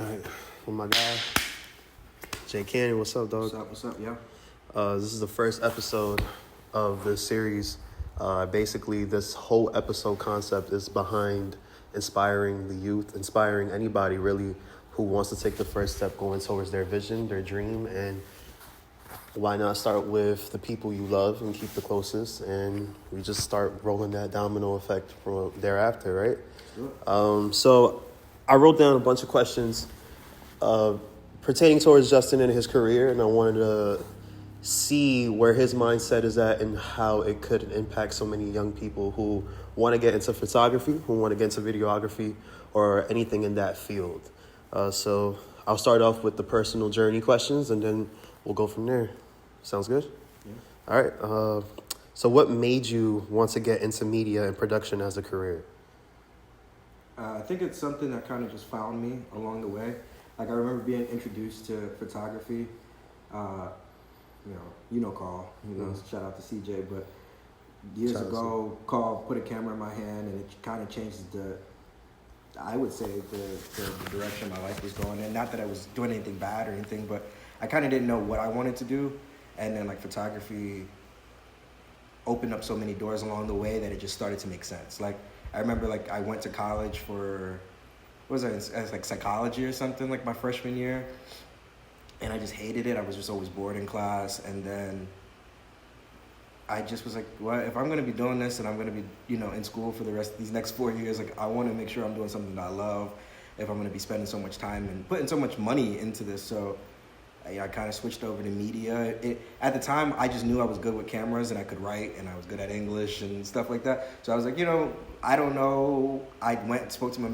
All right, well, my guy, Jay Canyon, what's up, dog? What's up, yeah? This is the first episode of the series. Basically, this whole episode concept is behind inspiring the youth, inspiring anybody really who wants to take the first step going towards their vision, their dream, and why not start with the people you love and keep the closest, and we just start rolling that domino effect from thereafter, right? Sure. So I wrote down a bunch of questions pertaining towards Justin and his career, and I wanted to see where his mindset is at and how it could impact so many young people who want to get into photography, who want to get into videography, or anything in that field. So I'll start off with the personal journey questions, and then we'll go from there. Sounds good? Yeah. All right. So what made you want to get into media and production as a career? I think it's something that kind of just found me along the way. Like I remember being introduced to photography. Carl. Shout out to CJ. But years ago, Carl put a camera in my hand, and it kind of changed the direction my life was going in. Not that I was doing anything bad or anything, but I kind of didn't know what I wanted to do. And then like photography opened up so many doors along the way that it just started to make sense. Like I remember like I went to college for, like psychology or something like my freshman year. And I just hated it. I was just always bored in class. And then I just was like, well, if I'm going to be doing this and I'm going to be, in school for the rest of these next 4 years, like I want to make sure I'm doing something that I love if I'm going to be spending so much time and putting so much money into this. So I kind of switched over to media. At the time, I just knew I was good with cameras and I could write and I was good at English and stuff like that. So I was like, I don't know. I went and spoke to my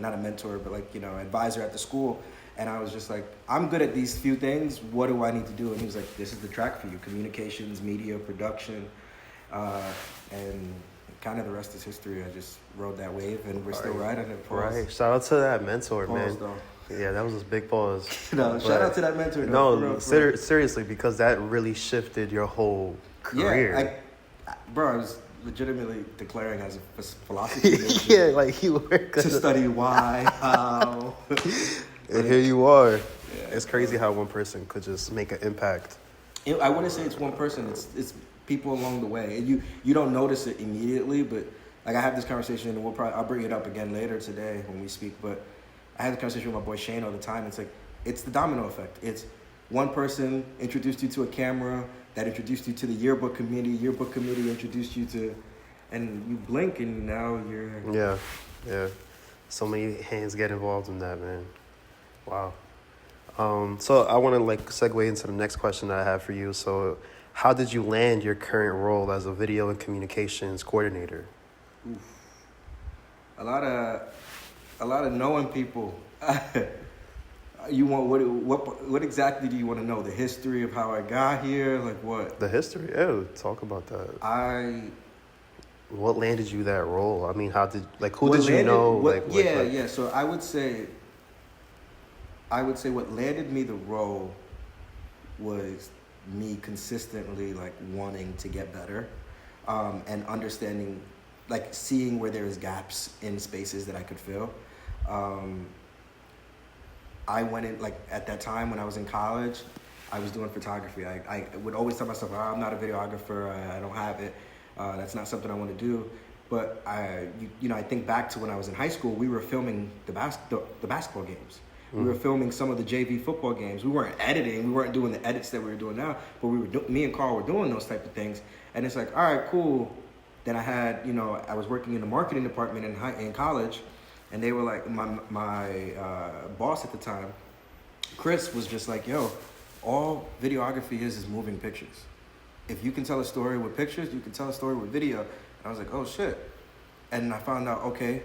not a mentor, but advisor at the school. And I was just like, I'm good at these few things. What do I need to do? And he was like, this is the track for you. Communications, media, production. And kind of the rest is history. I just rode that wave and we're still riding it. Right. Shout out to that mentor, man. Though. Yeah, that was a big pause. Shout out to that mentor. No, seriously, because that really shifted your whole career. Yeah, I was legitimately declaring as a philosophy major. Yeah, like you were to study why, how. And here you are. Yeah, it's crazy how one person could just make an impact. I wouldn't say it's one person. It's people along the way. And you don't notice it immediately, but like I have this conversation, and I'll bring it up again later today when we speak. But I have the conversation with my boy Shane all the time. It's like it's the domino effect. It's one person introduced you to a camera, that introduced you to the yearbook committee introduced you to, and you blink and now you're. Yeah. So many hands get involved in that, man. Wow. So I want to segue into the next question that I have for you. So how did you land your current role as a video and communications coordinator? Oof. A lot of knowing people. You want what exactly do you want to know? The history of how I got here, like what? The history. Yeah, talk about that. What landed you that role? I mean, who did you know? So I would say what landed me the role was me consistently wanting to get better, and understanding, seeing where there's gaps in spaces that I could fill. I went in at that time when I was in college, I was doing photography. I would always tell myself, I'm not a videographer. I don't have it. That's not something I want to do. But I think back to when I was in high school, we were filming the basketball games. We were filming some of the JV football games. We weren't editing. We weren't doing the edits that we were doing now. But me and Carl were doing those type of things. And it's like, all right, cool. Then I had, I was working in the marketing department in college. And they were like, my boss at the time, Chris, was just like, yo, all videography is moving pictures. If you can tell a story with pictures, you can tell a story with video. And I was like, oh, shit. And I found out, okay,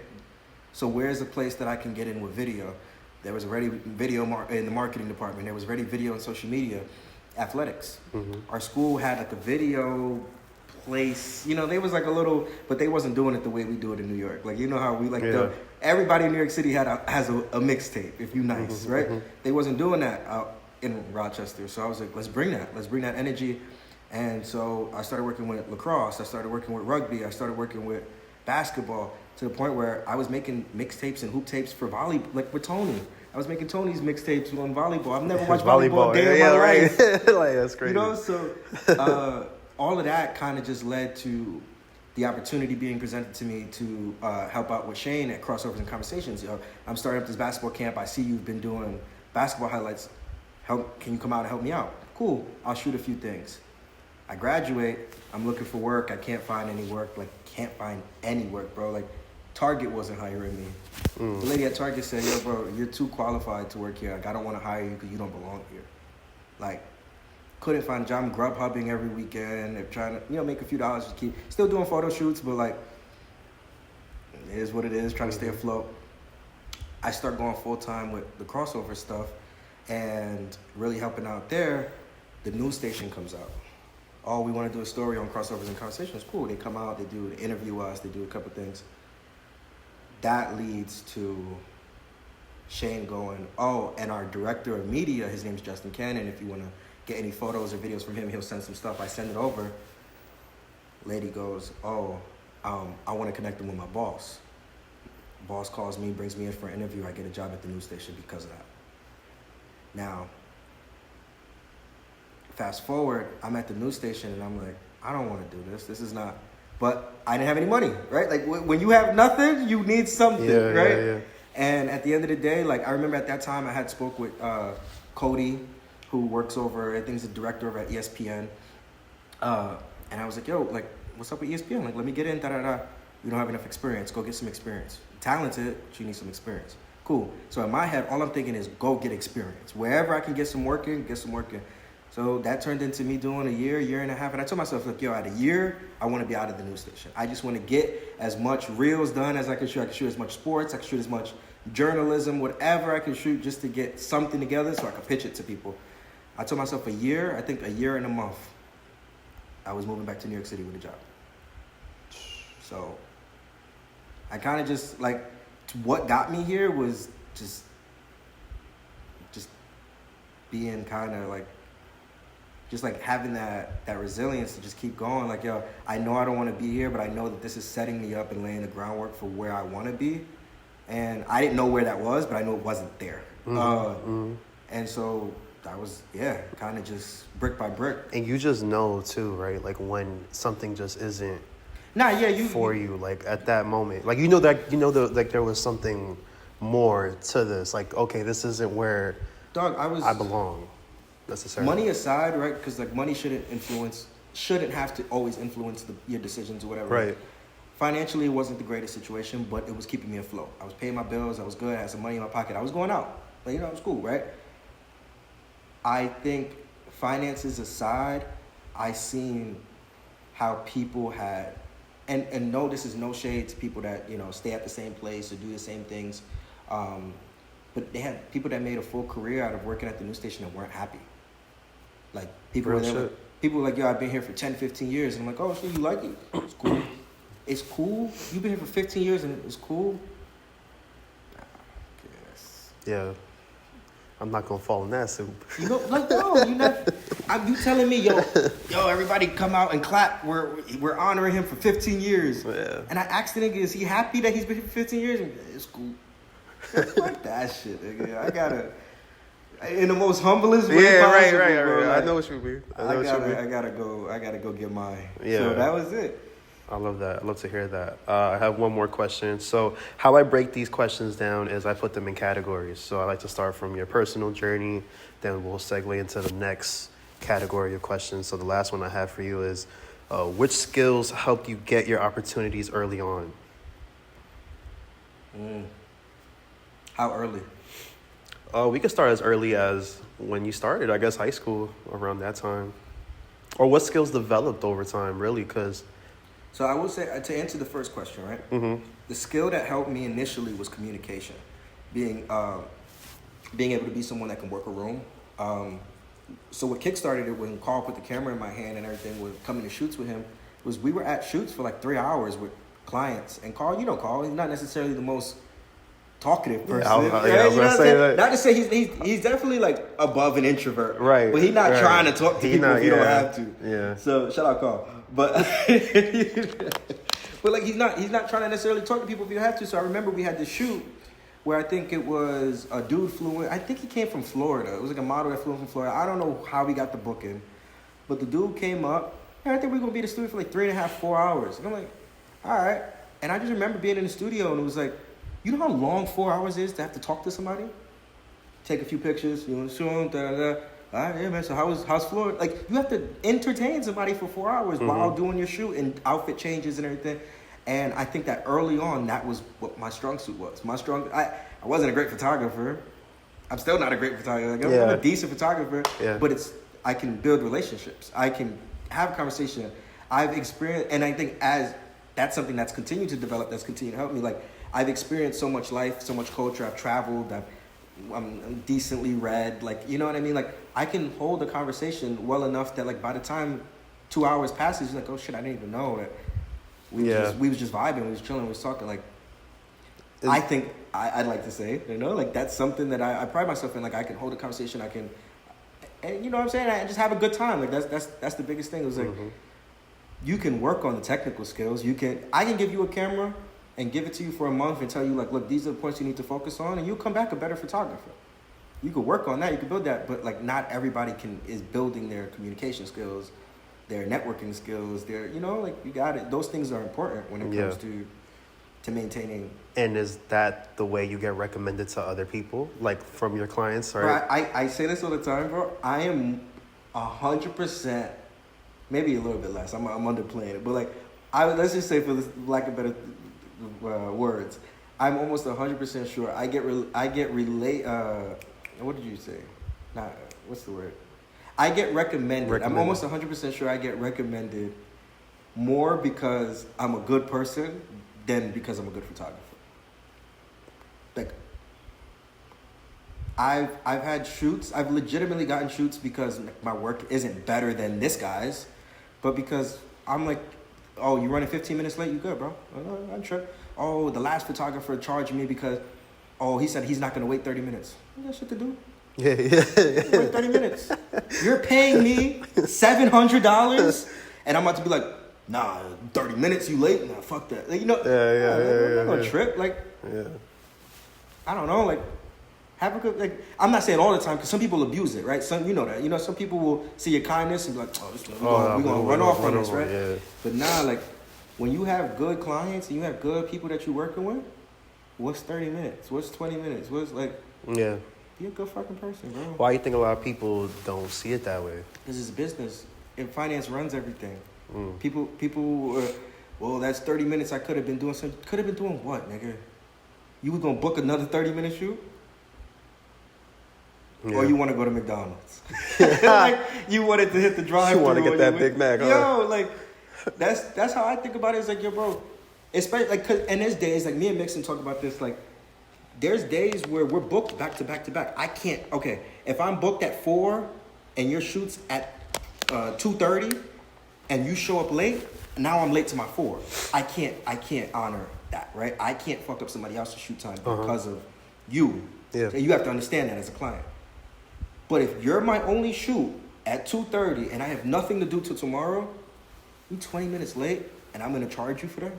so where's the place that I can get in with video? There was already video in the marketing department. There was already video in social media, athletics. Mm-hmm. Our school had a video place. They was a little, but they wasn't doing it the way we do it in New York. How we everybody in New York City has a mixtape, if you nice, mm-hmm, right? Mm-hmm. They wasn't doing that out in Rochester. So I was like, let's bring that energy. And so I started working with lacrosse. I started working with rugby. I started working with basketball to the point where I was making mixtapes and hoop tapes for with Tony. I was making Tony's mixtapes on volleyball. I've never watched volleyball a day in my right. life. Like, that's crazy. You know, so all of that kind of just led to the opportunity being presented to me to help out with Shane at Crossovers and Conversations. I'm starting up this basketball camp. I see you've been doing basketball highlights. Can you come out and help me out? Cool. I'll shoot a few things. I graduate. I'm looking for work. I can't find any work. Can't find any work, bro. Target wasn't hiring me. The lady at Target said, yo, bro, you're too qualified to work here. I don't want to hire you because you don't belong here. Couldn't find a job. I'm Grubhubbing every weekend. They're trying to, make a few dollars to keep. Still doing photo shoots, but it is what it is. Trying to stay afloat. I start going full time with the crossover stuff and really helping out there. The news station comes out. Oh, we want to do a story on Crossovers and Conversations. Cool. They come out. They interview us. They do a couple things. That leads to Shane going, oh, and our director of media, his name's Justin Cannon. If you want to get any photos or videos from him, he'll send some stuff. I send it over. Lady goes, oh, I want to connect him with my boss. Boss calls me, brings me in for an interview. I get a job at the news station because of that. Now, fast forward, I'm at the news station and I'm like, I don't want to do this. This is not. But I didn't have any money, right? When you have nothing, you need something, right? Yeah. And at the end of the day, I remember at that time I had spoke with Cody, who works over, I think he's the director over at ESPN. And I was like, yo, what's up with ESPN? Let me get in, da-da-da. You don't have enough experience. Go get some experience. Talented, but you need some experience. Cool. So in my head, all I'm thinking is go get experience. Wherever I can get some work in, get some work in. So that turned into me doing a year and a half. And I told myself, at a year, I want to be out of the news station. I just want to get as much reels done as I can shoot. I can shoot as much sports. I can shoot as much journalism, whatever I can shoot just to get something together so I can pitch it to people. I told myself a year and a month, I was moving back to New York City with a job. So I kind of just, what got me here was just being kind of just having that resilience to just keep going. I know I don't want to be here, but I know that this is setting me up and laying the groundwork for where I want to be. And I didn't know where that was, but I know it wasn't there. And so I was, kind of just brick by brick. And you just know too, right? When something just isn't for you, at that moment. There was something more to this. Okay, this isn't where I belong. Necessarily. Money aside, right? Because money shouldn't have to always influence your decisions or whatever. Right. Financially, it wasn't the greatest situation, but it was keeping me afloat. I was paying my bills. I was good. I had some money in my pocket. I was going out. It was cool, right? I think finances aside, I seen how people had, and no, this is no shade to people that stay at the same place or do the same things, but they had people that made a full career out of working at the news station and weren't happy. People were like, yo, I've been here for 10, 15 years. And I'm like, oh, shit, you like it? It's cool. It's cool? You've been here for 15 years and it's cool? I guess. Yeah. I'm not going to fall in that soup. No, you're not. You telling me, yo, everybody come out and clap. We're honoring him for 15 years. Yeah. And I asked the nigga, is he happy that he's been here for 15 years? And it's cool. Fuck that shit, nigga. I gotta... In the most humblest way possible, right. Bro. I know what you mean. I gotta go get mine. Yeah. So that was it. I love that. I love to hear that. I have one more question. So how I break these questions down is I put them in categories. So I like to start from your personal journey, then we'll segue into the next category of questions. So the last one I have for you is, which skills helped you get your opportunities early on? How early? We could start as early as when you started, I guess high school, around that time. Or what skills developed over time, really, because... So I will say, to answer the first question, right? Mm-hmm. The skill that helped me initially was communication. Being able to be someone that can work a room. So what kickstarted it when Carl put the camera in my hand and everything was coming to shoots with him, was we were at shoots for 3 hours with clients. And Carl, Carl, he's not necessarily the most... talkative person. I was gonna say that. Not to say he's definitely above an introvert, right? But he's not trying to talk to people if you don't have to. Yeah. So shout out Carl, but but he's not trying to necessarily talk to people if you have to. So I remember we had this shoot where I think it was a dude flew in. I think he came from Florida. It was like a model that flew in from Florida. I don't know how he got the booking, but the dude came up. Hey, I think we're gonna be in the studio for like 3.5, 4 hours. And I'm like, all right. And I just remember being in the studio and it was like, you know how long 4 hours is to have to talk to somebody? Take a few pictures, you know, show them, da-da-da. All right, yeah, man, so how's Florida? Like, you have to entertain somebody for 4 hours while doing your shoot and outfit changes and everything. And I think that early on, that was what my strong suit was. I wasn't a great photographer. I'm still not a great photographer. Like, I'm a decent photographer, but I can build relationships. I can have a conversation. I've experienced, and I think that's something that's continued to develop, that's continued to help me. Like, I've experienced so much life, so much culture. I've traveled. I'm decently read. Like, you know what I mean? Like, I can hold a conversation well enough that, like, by the time 2 hours passes, you're like, oh shit, I didn't even know that. We was just vibing, we was chilling, we was talking. Like, I think I'd like to say, you know, like, that's something that I pride myself in. Like, I can hold a conversation, and you know what I'm saying? I just have a good time. Like, that's the biggest thing. It was like, you can work on the technical skills. I can give you a camera and give it to you for a month and tell you, like, look, these are the points you need to focus on, and you'll come back a better photographer. You could work on that, you could build that, but, like, not everybody is building their communication skills, their networking skills, their, you know, like, you got it. Those things are important when it comes to maintaining. And is that the way you get recommended to other people, like, from your clients? Or bro, I say this all the time, bro. I am 100%, maybe a little bit less. I'm underplaying it, but, like, let's just say, for this lack of better words, I'm almost 100% sure I get what did you say? What's the word? I get recommended. I'm almost 100% sure I get recommended more because I'm a good person than because I'm a good photographer. Like, I've had shoots. I've legitimately gotten shoots because my work isn't better than this guy's, but because I'm like, oh, you running 15 minutes late? You good, bro? I'm sure. Oh, the last photographer charged me because, he said he's not going to wait 30 minutes. You got shit to do. Yeah. Wait 30 minutes. You're paying me $700 and I'm about to be like, nah, 30 minutes, you late? Nah, fuck that. Like, you know, I'm not gonna trip. Like, I don't know, like, have a good, like, I'm not saying all the time because some people abuse it, right? Some, you know that. You know, some people will see your kindness and be like, we're gonna run off on this, right? Yeah. But nah, like, when you have good clients and you have good people that you're working with, what's 30 minutes? What's 20 minutes? What's, like, be a good fucking person, bro. Why do you think a lot of people don't see it that way? Because it's business. And finance runs everything. People, well, that's 30 minutes I could have been doing something. Could have been doing what, nigga? You was going to book another 30-minute shoot? Yeah. Or you want to go to McDonald's? Like, you wanted to hit the drive-thru. You want to get that Big Mac, huh? Yo, like, that's how I think about it. It's like, yo, bro, especially, like, and there's days, like, me and Mixon talk about this, like, there's days where we're booked back to back to back. I can't, if I'm booked at 4 and your shoot's at 2:30 and you show up late, now I'm late to my 4. I can't honor that, right? I can't fuck up somebody else's shoot time because of you. Yeah. So you have to understand that as a client. But if you're my only shoot at 2:30 and I have nothing to do till tomorrow, you 20 minutes late and I'm going to charge you for that?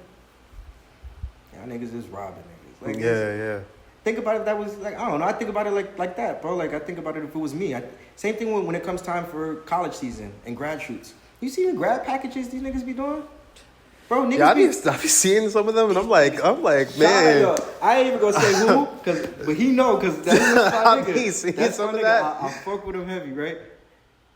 Y'all niggas is robbing niggas. Like, yeah. Think about it. That was like, I don't know. I think about it like that, bro. Like, I think about it if it was me. Same thing when it comes time for college season and grad shoots. You see the grad packages these niggas be doing? Bro, niggas I be seeing some of them and I'm like, man. I ain't even gonna say who, but he know, because that's my nigga. He's seeing some of that. I fuck with him heavy, right?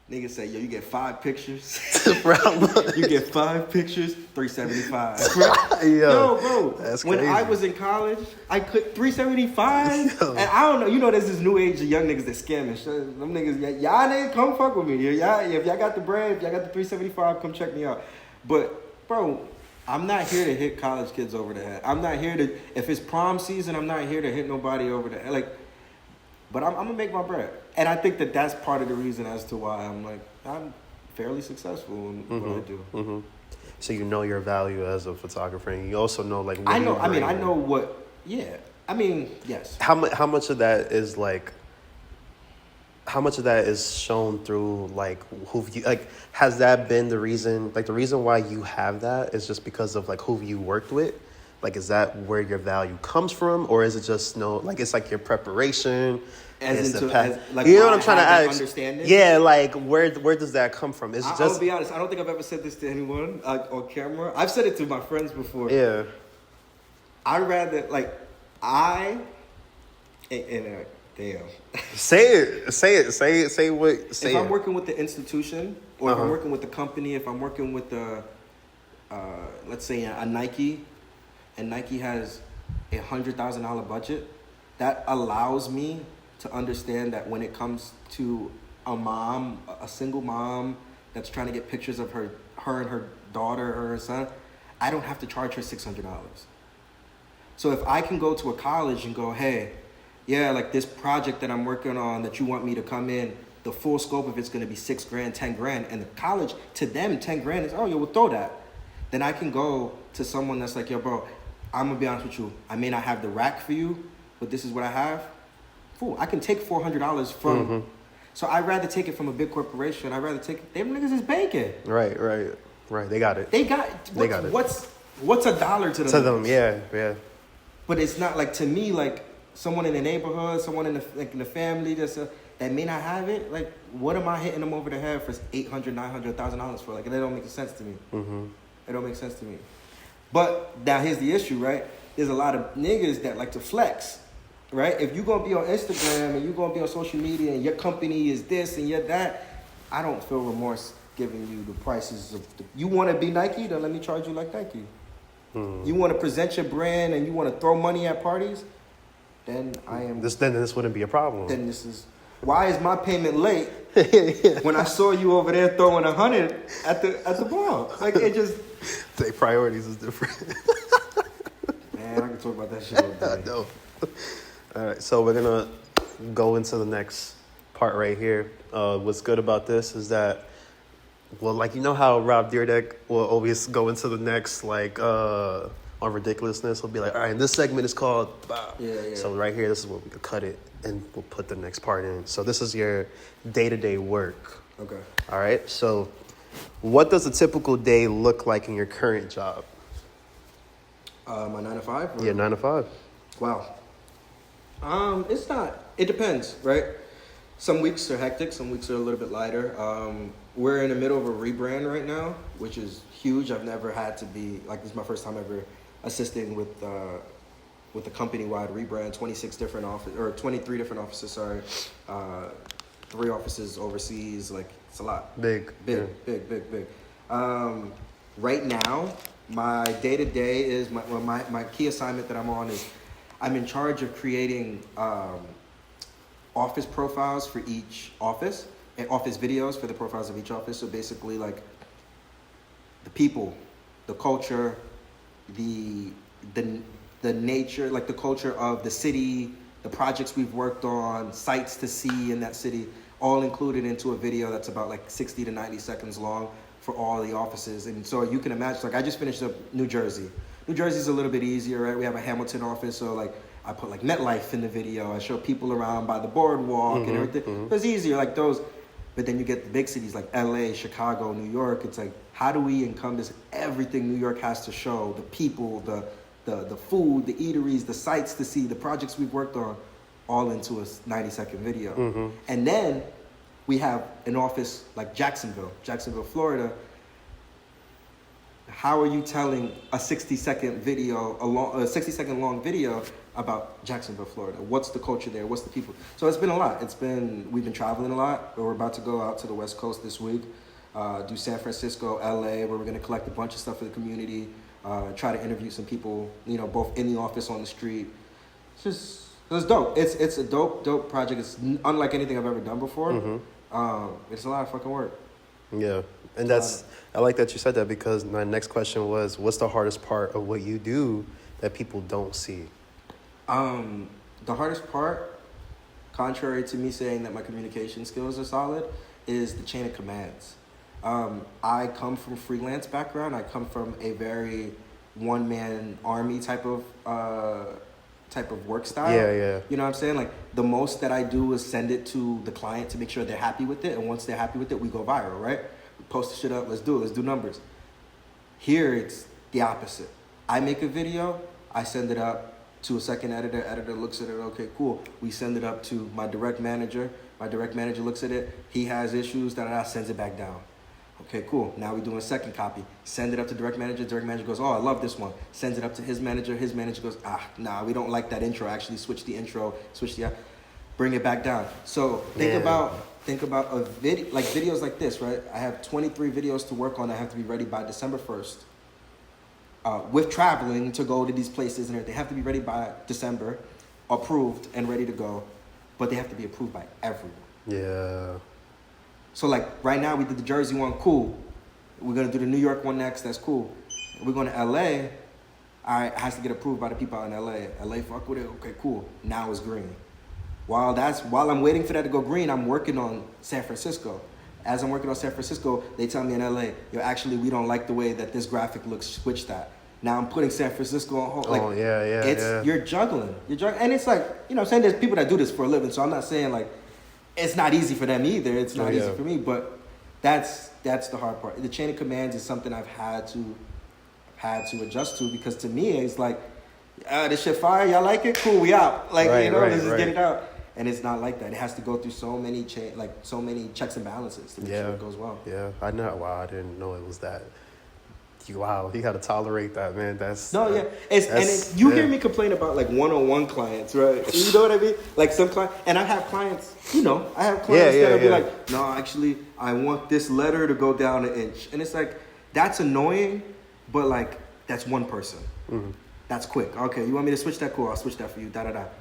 Niggas say, yo, you get 5 pictures. You get 5 pictures, $375. Right? Yo, bro, that's crazy. When I was in college, I could $375. And I don't know, you know, there's this new age of young niggas that scamming. Them niggas, y'all niggas, come fuck with me. If y'all got the bread, if y'all got the $375, come check me out. But, bro, I'm not here to hit college kids over the head. I'm not here to, if it's prom season, I'm not here to hit nobody over the head. Like, but I'm gonna make my bread. And I think that's part of the reason as to why I'm fairly successful in what I do. Mm-hmm. So you know your value as a photographer, and you also know, like, I know what. Yeah. I mean, yes. How much of that is like? How much of that is shown through, like, who you, like, has that been the reason? Like, the reason why you have that is just because of, like, who you worked with. Like, is that where your value comes from, or is it just like it's like your preparation? As into, like, you know what I'm trying to ask? Understanding? Yeah, like where does that come from? It's I'll be honest. I don't think I've ever said this to anyone on camera. I've said it to my friends before. Yeah. I'd rather damn. Say it. If I'm working with the institution, or if I'm working with the company, if I'm working with the, let's say a Nike, and Nike has $100,000 budget, that allows me to understand that when it comes to a single mom that's trying to get pictures of her and her daughter or her son, I don't have to charge her $600. So if I can go to a college and go, hey, yeah, like this project that I'm working on that you want me to come in, the full scope of it's going to be $6,000, $10,000, and the college, to them, $10,000 is, oh, yeah, we'll throw that. Then I can go to someone that's like, yo, bro, I'm going to be honest with you. I may not have the rack for you, but this is what I have. Fool, I can take $400 from. So I'd rather take it from a big corporation. I'd rather take it. Them niggas is banking. Right. They got it. They got it. What's a dollar to them? To them, yeah. But it's not like, to me, like someone in the neighborhood, someone in the family that may not have it. Like, what am I hitting them over the head for $800, $900, $1,000 for? Like, that don't make sense to me. It don't make sense to me. But now here's the issue, right? There's a lot of niggas that like to flex. Right? If you're going to be on Instagram and you're going to be on social media and your company is this and you're that, I don't feel remorse giving you the prices of you want to be Nike, then let me charge you like Nike. You want to present your brand and you want to throw money at parties, then this wouldn't be a problem. Then why is my payment late when I saw you over there throwing 100 at the bar? Like, it just... Their priorities is different. Man, I can talk about that shit all day. I know. All right, so we're going to go into the next part right here. What's good about this is that, well, like, you know how Rob Dyrdek will always go into the next, like, on ridiculousness. He'll be like, all right, this segment is called... Yeah. So right here, this is where we could cut it, and we'll put the next part in. So this is your day-to-day work. Okay. All right, so what does a typical day look like in your current job? My 9 to 5? Yeah, 9 to 5. Wow. It depends, right? Some weeks are hectic, some weeks are a little bit lighter. We're in the middle of a rebrand right now, which is huge. I've never had to be, like, this is my first time ever assisting with a company-wide rebrand, 23 different offices, 3 offices overseas, like, it's a lot. Big. Right now, my day-to-day is, my key assignment that I'm on is I'm in charge of creating office profiles for each office and office videos for the profiles of each office. So basically, like, the people, the culture, the nature, like the culture of the city, the projects we've worked on, sights to see in that city, all included into a video that's about like 60 to 90 seconds long for all the offices. And so you can imagine, like, I just finished up New Jersey. New Jersey's a little bit easier, right? We have a Hamilton office, so like I put like MetLife in the video. I show people around by the boardwalk and everything. It's easier, like those. But then you get the big cities like LA, Chicago, New York. It's like, how do we encompass everything New York has to show? The people, the food, the eateries, the sights to see, the projects we've worked on, all into a 90-second video. And then we have an office like Jacksonville, Florida. How are you telling a 60-second video, a 60-second long video about Jacksonville, Florida? What's the culture there? What's the people? So it's been a lot. We've been traveling a lot. We're about to go out to the West Coast this week, do San Francisco, LA, where we're going to collect a bunch of stuff for the community, try to interview some people, you know, both in the office, on the street. It's dope. It's a dope project. It's unlike anything I've ever done before. It's a lot of fucking work. Yeah. And I like that you said that, because my next question was, what's the hardest part of what you do that people don't see? The hardest part, contrary to me saying that my communication skills are solid, is the chain of commands. I come from freelance background. I come from a very one-man army type of work style. Yeah. You know what I'm saying? Like, the most that I do is send it to the client to make sure they're happy with it. And once they're happy with it, we go viral, right? We post the shit up. Let's do numbers. Here, it's the opposite. I make a video. I send it up to a second editor. Editor looks at it. Okay, cool. We send it up to my direct manager. My direct manager looks at it. He has issues. Sends it back down. Okay, cool. Now we're doing a second copy. Send it up to direct manager. Direct manager goes, oh, I love this one. Sends it up to his manager. His manager goes, nah, we don't like that intro. Actually, switch the intro. Bring it back down. So think about a video, like videos like this, right? I have 23 videos to work on. I have to be ready by December 1st. With traveling to go to these places and everything, they have to be ready by December, approved and ready to go, but they have to be approved by everyone. Yeah. So like right now we did the Jersey one, cool. We're gonna do the New York one next, that's cool. We're going to LA, all right, it has to get approved by the people out in LA. LA fuck with it, okay, cool. Now it's green. While I'm waiting for that to go green, I'm working on San Francisco. As I'm working on San Francisco, they tell me in LA, yo, actually we don't like the way that this graphic looks, switch that. Now I'm putting San Francisco on hold. Like, you're juggling. And it's like, you know what I'm saying? There's people that do this for a living, so I'm not saying like, it's not easy for them either. It's not easy for me, but that's the hard part. The chain of commands is something I've had to adjust to, because to me it's like, this shit fire, y'all like it? Cool, we out. Like, let's just get it out. And it's not like that. It has to go through so many checks and balances to make sure it goes well. Yeah, I know. Wow, I didn't know it was that. Wow, you got to tolerate that, man. You hear me complain about like one-on-one clients, right? You know what I mean? Like some clients, and I have clients, that'll be like, no, actually, I want this letter to go down an inch. And it's like, that's annoying, but like, that's one person. Mm-hmm. That's quick. Okay, you want me to switch that? Cool, I'll switch that for you.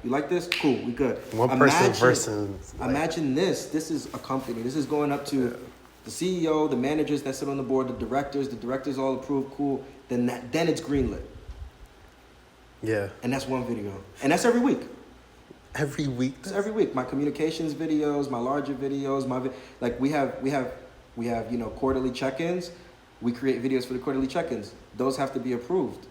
You like this? Cool, we good. One person versus... Imagine this. This is a company. This is going up to... the CEO, the managers that sit on the board, the directors all approve, cool. Then it's greenlit. Yeah. And that's one video. And that's every week. Every week? It's every week. My communications videos, my larger videos, we have quarterly check-ins. We create videos for the quarterly check-ins. Those have to be approved.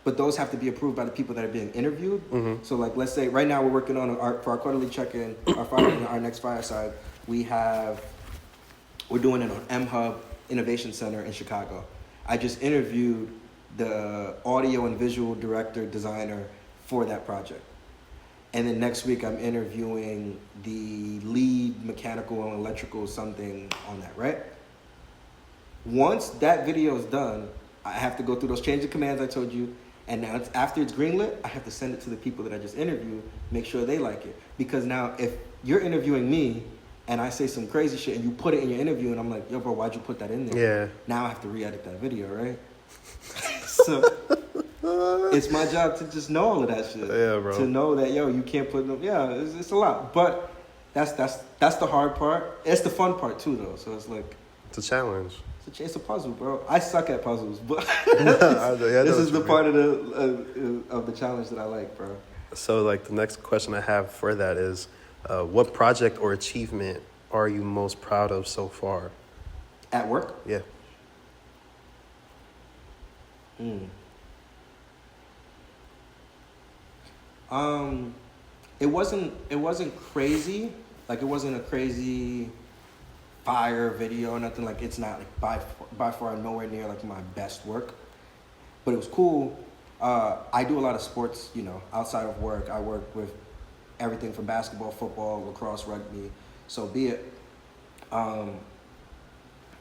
But those have to be approved by the people that are being interviewed. Mm-hmm. So like, let's say right now we're working on for our quarterly check-in, our next fireside, we're doing it on M-Hub Innovation Center in Chicago. I just interviewed the audio and visual director, designer for that project. And then next week I'm interviewing the lead mechanical and electrical something on that, right? Once that video is done, I have to go through those change of commands I told you. And now after it's greenlit, I have to send it to the people that I just interviewed, make sure they like it. Because now if you're interviewing me, and I say some crazy shit, and you put it in your interview, and I'm like, yo, bro, why'd you put that in there? Yeah. Now I have to re-edit that video, right? So it's my job to just know all of that shit. Yeah, bro. To know that, yo, you can't put them. Yeah, it's a lot. But that's the hard part. It's the fun part too, though. So it's like, it's a challenge. It's a puzzle, bro. I suck at puzzles, but this is the part of the challenge that I like, bro. So like the next question I have for that is, what project or achievement are you most proud of so far? At work? Yeah. It wasn't crazy. Like, it wasn't a crazy fire video or nothing. Like, it's not like by far nowhere near like my best work, but it was cool. I do a lot of sports, outside of work. I work with everything from basketball, football, lacrosse, rugby, so be it. I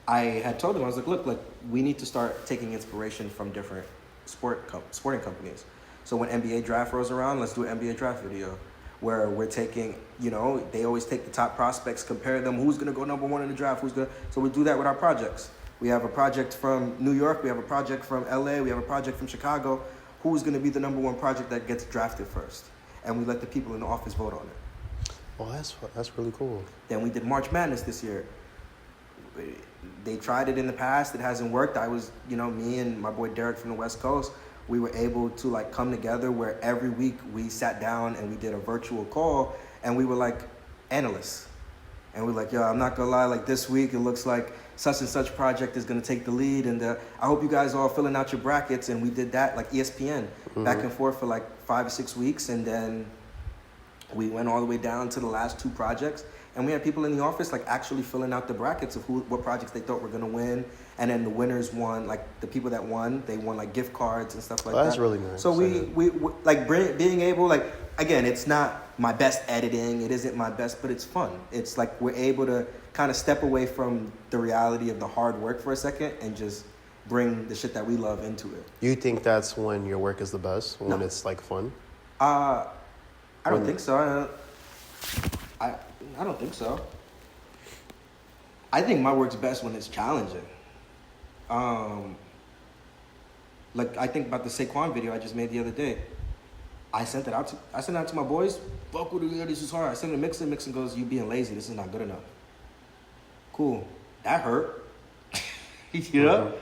had told them, I was like, look, we need to start taking inspiration from different sporting companies. So when NBA draft rolls around, let's do an NBA draft video where we're taking, they always take the top prospects, compare them, who's going to go number one in the draft, so we do that with our projects. We have a project from New York, we have a project from LA, we have a project from Chicago. Who's going to be the number one project that gets drafted first? And we let the people in the office vote on it. Well, that's really cool. Then we did March Madness this year. They tried it in the past. It hasn't worked. I was, me and my boy Derek from the West Coast, we were able to like come together where every week we sat down and we did a virtual call and we were like analysts. And we're like, yo, I'm not going to lie, like this week it looks like such and such project is going to take the lead. And I hope you guys are all filling out your brackets. And we did that like ESPN, back and forth for like 5 or 6 weeks. And then we went all the way down to the last 2 projects. And we had people in the office like actually filling out the brackets of what projects they thought were gonna win, and then the winners won. Like the people that won, they won like gift cards and stuff like that. That's really nice. So we like being able, like, again, it's not my best editing. It isn't my best, but it's fun. It's like we're able to kind of step away from the reality of the hard work for a second and just bring the shit that we love into it. You think that's when your work is the best? When No. it's like fun? I don't think so. I don't think so. I think my work's best when it's challenging. Like I think about the Saquon video I just made the other day. I sent it out to my boys. Fuck with it, this is hard. I sent it to Mixon. Mixon goes, "You being lazy. This is not good enough." Cool. That hurt. You know? Mm-hmm.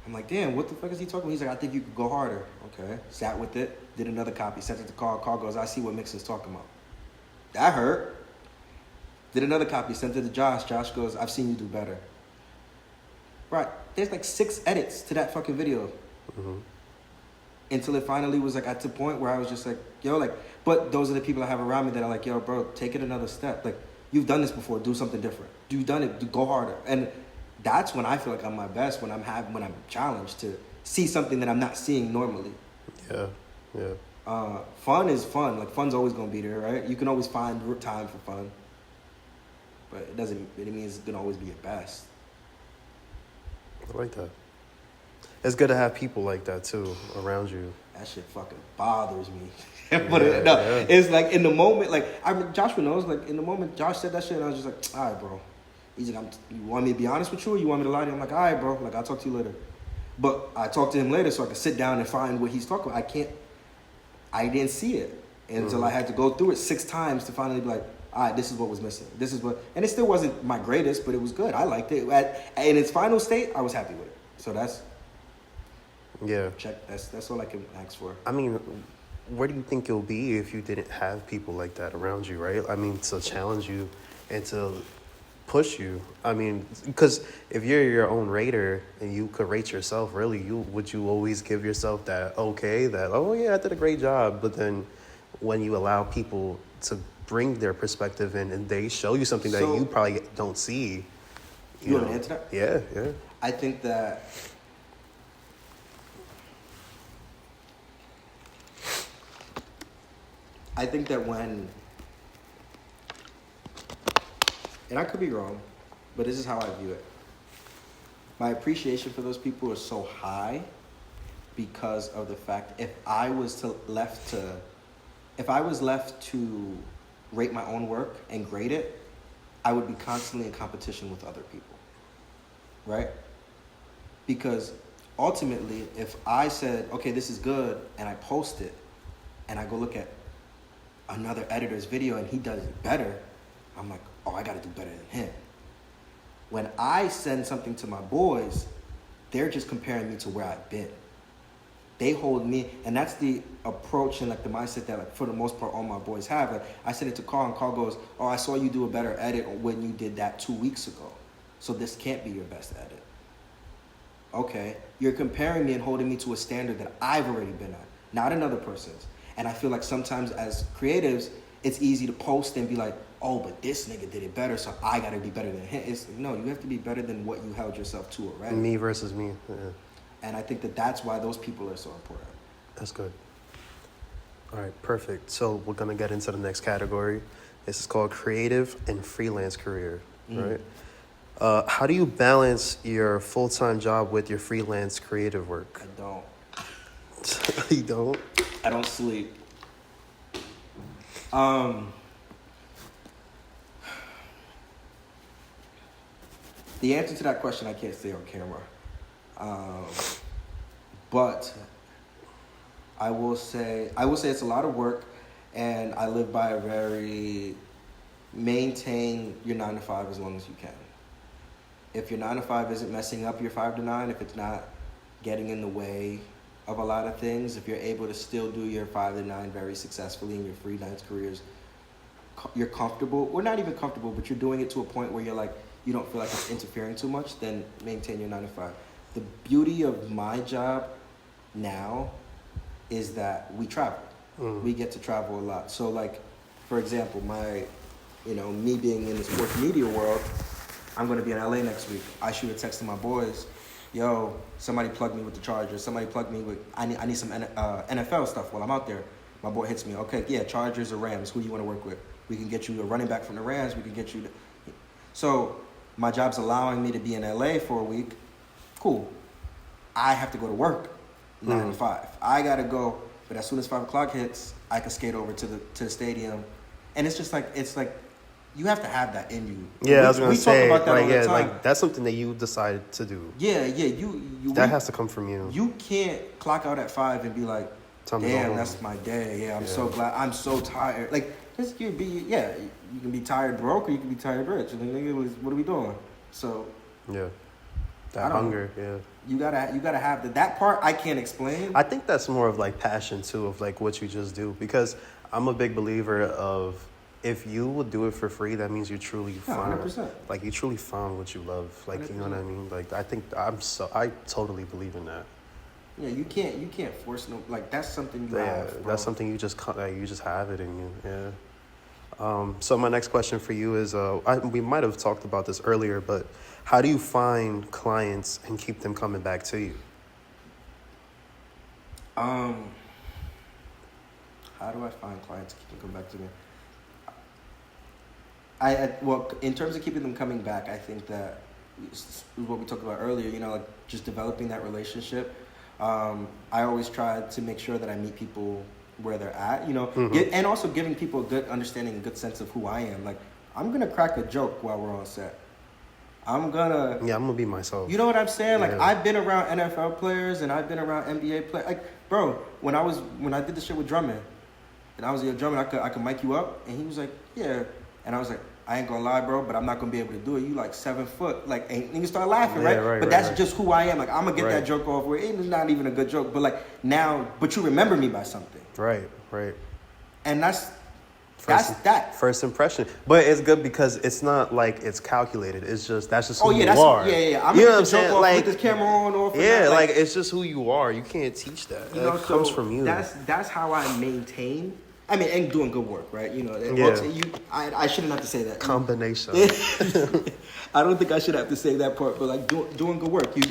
I'm like, damn, what the fuck is he talking about? He's like, I think you could go harder. Okay. Sat with it. Did another copy. Sent it to Carl. Carl goes, I see what Mixon's talking about. That hurt. Did another copy. Sent it to Josh. Josh goes, I've seen you do better. Right. There's like 6 edits to that fucking video. Mm-hmm. Until it finally was like at the point where I was just like, yo, like, but those are the people I have around me that are like, yo, bro, take it another step. Like, you've done this before, do something different. You've done it, go harder. And that's when I feel like I'm my best, when I'm challenged to see something that I'm not seeing normally. Yeah. Fun is fun. Like, fun's always gonna be there, right? You can always find time for fun. But it means it's gonna always be your best. I like that. It's good to have people like that too around you. That shit fucking bothers me. It's like in the moment, like Joshua knows, like in the moment Josh said that shit, and I was just like, all right, bro. He's like, you want me to be honest with you, or you want me to lie to you? I'm like, all right, bro. Like, I'll talk to you later. But I talked to him later so I could sit down and find what he's talking about. I didn't see it until I had to go through it 6 times to finally be like, all right, this is what was missing. This is what, and it still wasn't my greatest, but it was good. I liked it. In its final state, I was happy with it. So that's, check. That's all I can ask for. I mean, where do you think you'll be if you didn't have people like that around you, right? I mean, to challenge you and to push you. I mean, because if you're your own rater and you could rate yourself, really, would you always give yourself that oh yeah, I did a great job? But then when you allow people to bring their perspective in and they show you something that you probably don't see. You want to answer that? Yeah. I think that when, and I could be wrong, but this is how I view it. My appreciation for those people is so high because of the fact if I was left to rate my own work and grade it, I would be constantly in competition with other people, right? Because ultimately, if I said, okay, this is good, and I post it, and I go look at another editor's video and he does it better, I'm like, oh, I gotta do better than him. When I send something to my boys, they're just comparing me to where I've been. They hold me, and that's the approach and like the mindset that like for the most part all my boys have. Like I sent it to Carl and Carl goes, oh, I saw you do a better edit when you did that 2 weeks ago. So this can't be your best edit. Okay, you're comparing me and holding me to a standard that I've already been at, not another person's. And I feel like sometimes as creatives, it's easy to post and be like, oh, but this nigga did it better, so I gotta be better than him. No, you have to be better than what you held yourself to already. Me versus me, yeah. And I think that's why those people are so important. That's good. All right, perfect. So we're going to get into the next category. This is called creative and freelance career, right? How do you balance your full-time job with your freelance creative work? I don't. You don't? I don't sleep. The answer to that question I can't say on camera. But I will say it's a lot of work, and I live by a very maintain your 9 to 5 as long as you can. If your 9 to 5 isn't messing up your 5 to 9, if it's not getting in the way of a lot of things, if you're able to still do your 5 to 9 very successfully in your freelance careers, you're comfortable, or not even comfortable, but you're doing it to a point where you're like, you don't feel like it's interfering too much, then maintain your 9 to 5. The beauty of my job now is that we travel. We get to travel a lot. So like, for example, me being in the sports media world, I'm going to be in LA next week. I shoot a text to my boys, yo, somebody plug me with the Chargers. Somebody plug me with, I need some NFL stuff while I'm out there. My boy hits me, okay, yeah, Chargers or Rams, who do you want to work with? We can get you a running back from the Rams. We can get you. So my job's allowing me to be in LA for a week. Cool. I have to go to work 9 to 5. I got to go, but as soon as 5 o'clock hits, I can skate over to the stadium. And it's just like, you have to have that in you. Yeah, I was gonna say, talk about that all the time. like that's something that you decided to do. Yeah, that has to come from you. You can't clock out at 5 and be like, damn, that's my day. Yeah, I'm so glad. I'm so tired. Like, you can be tired broke or you can be tired rich. And what are we doing? So yeah, that hunger. Yeah, you gotta have that part. I can't explain. I think that's more of like passion too, of like what you just do, because I'm a big believer of, if you would do it for free, that means you truly found 100%. Like you truly found what you love. Like 100%. You know what I mean? Like I totally believe in that. Yeah, you can't force no, like that's something you have. Bro. That's something you just have it in you. Yeah. So my next question for you is, we might have talked about this earlier, but how do you find clients and keep them coming back to you? How do I find clients and keep them coming back to me? Well, in terms of keeping them coming back, I think that is what we talked about earlier, like just developing that relationship. I always try to make sure that I meet people where they're at, and also giving people a good understanding, a good sense of who I am. Like, I'm going to crack a joke while we're on set. I'm going to be myself. You know what I'm saying? Like, yeah. I've been around NFL players and I've been around NBA players. Like, bro, when I did the shit with drumming, and I was your drummer, I could mic you up, and he was like, yeah. And I was like, I ain't gonna lie, bro, but I'm not gonna be able to do it. You like 7 foot, like, and you start laughing, right? But that's just who I am. Like, I'm gonna get that joke off where it's not even a good joke, but like now, but you remember me by something, right? And that's that first impression. But it's good because it's not like it's calculated. It's just that's just who you I'm are. gonna get the joke off, like, put this camera on, off. Yeah, like it's just who you are. You can't teach that. That comes from you. That's how I maintain. I mean, and doing good work, right? I shouldn't have to say that. Combination. I don't think I should have to say that part, but like doing good work. You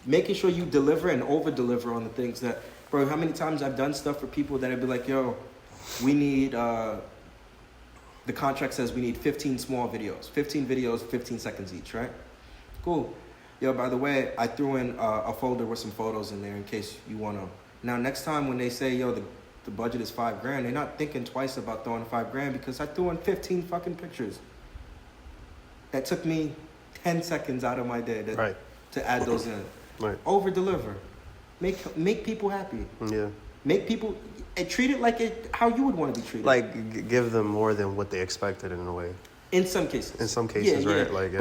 making sure you deliver and over-deliver on the things that, bro, how many times I've done stuff for people that I'd be like, yo, we need, the contract says we need 15 small videos. 15 videos, 15 seconds each, right? Cool. Yo, by the way, I threw in a folder with some photos in there in case you want to. Now, next time when they say, yo, the budget is $5,000, they're not thinking twice about throwing $5,000 because I threw in 15 fucking pictures. That took me 10 seconds out of my day to add those in. Right. Over deliver. Make people happy. Yeah. Make people treat it like how you would want to be treated. Like give them more than what they expected in a way. In some cases. Right? Yeah.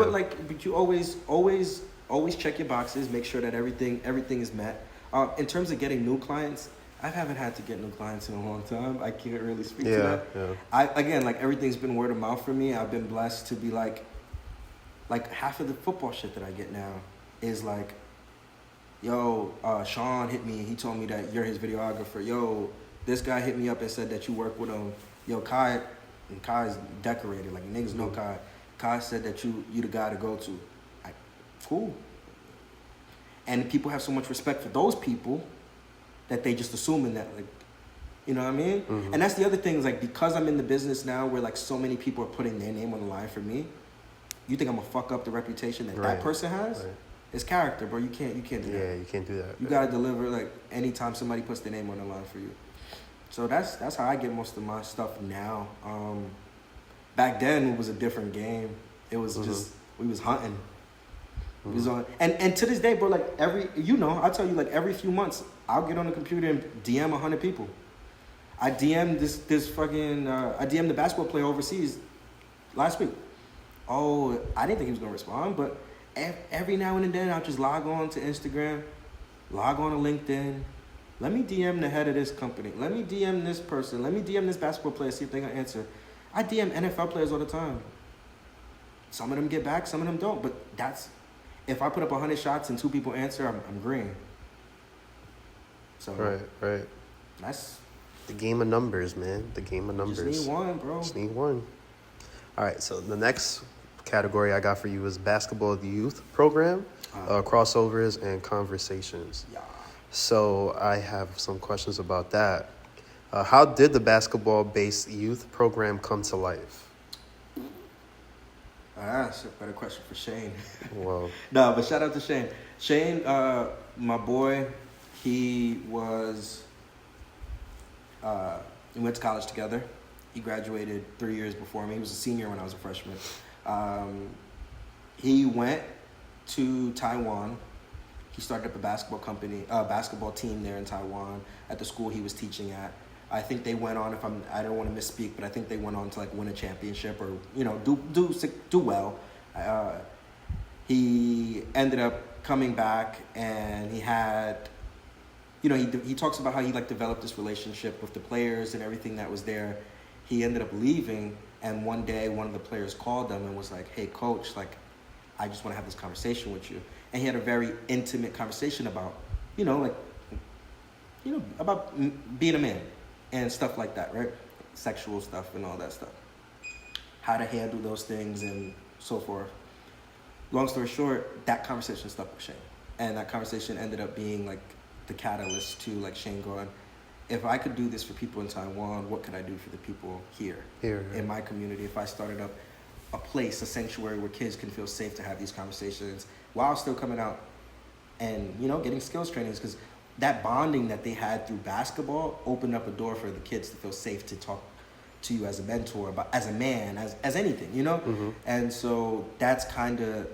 But you always check your boxes, make sure that everything is met. In terms of getting new clients, I haven't had to get new clients in a long time. I can't really speak to that. Yeah. Everything's been word of mouth for me. I've been blessed to be like half of the football shit that I get now is like, yo, Sean hit me. He told me that you're his videographer. Yo, this guy hit me up and said that you work with him. Yo, Kai, and Kai's decorated. Like, niggas know Kai. Kai said that you the guy to go to. Cool. And people have so much respect for those people that they just assuming that, like, you know what I mean? Mm-hmm. And that's the other thing is, like, because I'm in the business now where, like, so many people are putting their name on the line for me, you think I'm gonna fuck up the reputation that person has? Right. It's character, bro. You can't do that. Yeah, you can't do that. You gotta deliver, like, anytime somebody puts their name on the line for you. So that's how I get most of my stuff now. Back then, it was a different game. It was just, we was hunting. We was on, and to this day, bro, like, I'll tell you, like, every few months, I'll get on the computer and DM 100 people. I DM'd I DM'd the basketball player overseas last week. Oh, I didn't think he was gonna respond, but every now and then I'll just log on to Instagram, log on to LinkedIn. Let me DM the head of this company. Let me DM this person. Let me DM this basketball player, see if they can answer. I DM NFL players all the time. Some of them get back, some of them don't, but if I put up 100 shots and 2 people answer, I'm green. So right. That's the game of numbers, man. The game of numbers. Just need one, bro. Just need one. All right, so the next category I got for you is basketball youth program, crossovers, and conversations. Yeah. So I have some questions about that. How did the basketball-based youth program come to life? That's a better question for Shane. Well, No, but shout out to Shane. Shane, my boy, he was, we went to college together. He graduated 3 years before me. He was a senior when I was a freshman. He went to Taiwan. He started up a basketball team there in Taiwan at the school he was teaching at. I think they went on, I don't want to misspeak, but I think they went on to like win a championship or, do well. He ended up coming back and he had, he talks about how he like developed this relationship with the players and everything that was there. He ended up leaving, and one day one of the players called him and was like, "Hey coach, like I just want to have this conversation with you." And he had a very intimate conversation about, about being a man and stuff like that, right? Sexual stuff and all that stuff. How to handle those things and so forth. Long story short, that conversation stuck with Shane. And that conversation ended up being like the catalyst to like Shane going, if I could do this for people in Taiwan, what could I do for the people here in my community? If I started up a place, a sanctuary where kids can feel safe to have these conversations while still coming out and, getting skills trainings, because that bonding that they had through basketball opened up a door for the kids to feel safe to talk to you as a mentor, as a man, as anything, Mm-hmm. And so that's kind of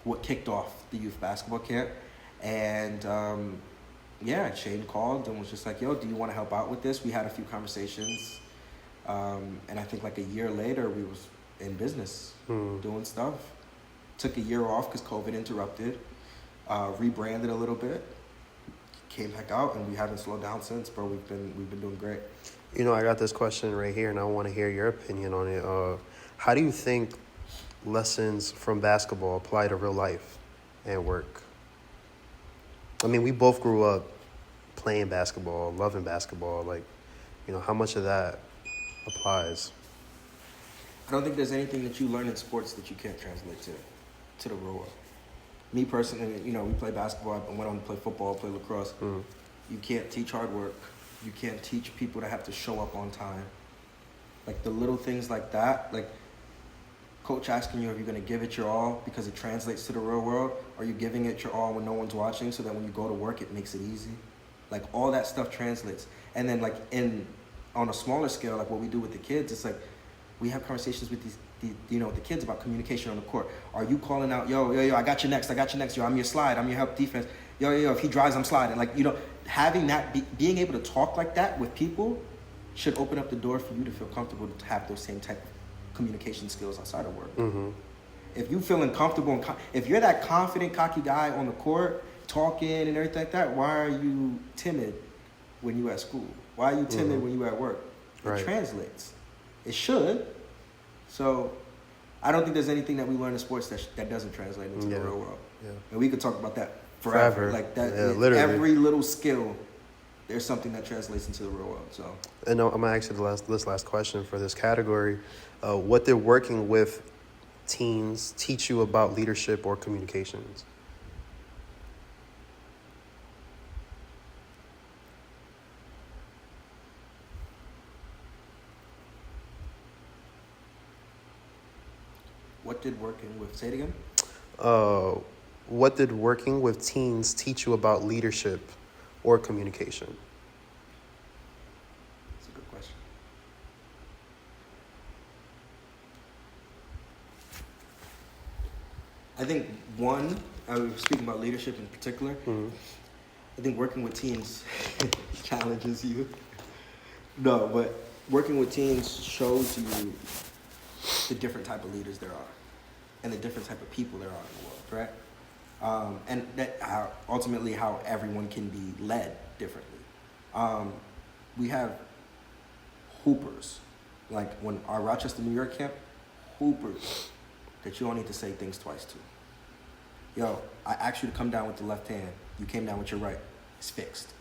what kicked off the youth basketball camp. And Shane called and was just like, "Yo, do you want to help out with this?" We had a few conversations, and I think like a year later we was in business doing stuff. Took a year off because COVID interrupted. Rebranded a little bit. Came back out, and we haven't slowed down since, bro. We've been doing great. I got this question right here, and I want to hear your opinion on it. How do you think lessons from basketball apply to real life and work? I mean, we both grew up playing basketball, loving basketball. Like, how much of that applies? I don't think there's anything that you learn in sports that you can't translate to the real world. Me personally, we play basketball. I went on to play football, play lacrosse. Mm. You can't teach hard work. You can't teach people to have to show up on time. Like the little things like that, like coach asking you if you're going to give it your all because it translates to the real world, or you giving it your all when no one's watching so that when you go to work, it makes it easy. Like all that stuff translates. And then like on a smaller scale, like what we do with the kids, it's like we have conversations with the kids about communication on the court. Are you calling out, yo, I got you next, yo, I'm your slide, I'm your help defense, yo, if he drives, I'm sliding. Like, having that, being able to talk like that with people should open up the door for you to feel comfortable to have those same type of communication skills outside of work. Mm-hmm. If you feeling comfortable, if you're that confident, cocky guy on the court, talking and everything like that, why are you timid when you at school? Why are you timid when you at work? It translates. It should. So I don't think there's anything that we learn in sports that doesn't translate into the real world. Yeah. And we could talk about that forever. Like that, literally. Every little skill, there's something that translates into the real world. So. And I'm gonna ask you this last question for this category. What did working with teens teach you about leadership or communications? What did working with, say it again? What did working with teens teach you about leadership or communication? That's a good question. I think I was speaking about leadership in particular. Mm-hmm. I think working with teens challenges you. No, but working with teens shows you the different type of leaders there are and the different type of people there are in the world, right? And that ultimately how everyone can be led differently. We have hoopers, like when our Rochester, New York camp, hoopers that you don't need to say things twice to. Yo, I asked you to come down with the left hand. You came down with your right. It's fixed.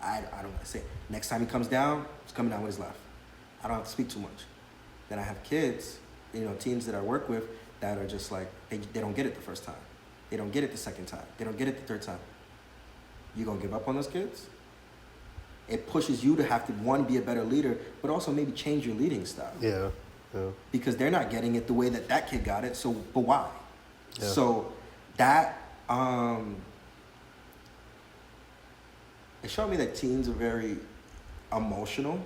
I don't want to say it. Next time he comes down, he's coming down with his left. I don't have to speak too much. Then I have kids teams that I work with that are just like, they don't get it the first time. They don't get it the second time. They don't get it the third time. You gonna give up on those kids? It pushes you to have to, one, be a better leader, but also maybe change your leading style. Yeah. Because they're not getting it the way that kid got it, so, but why? Yeah. So that, it showed me that teens are very emotional,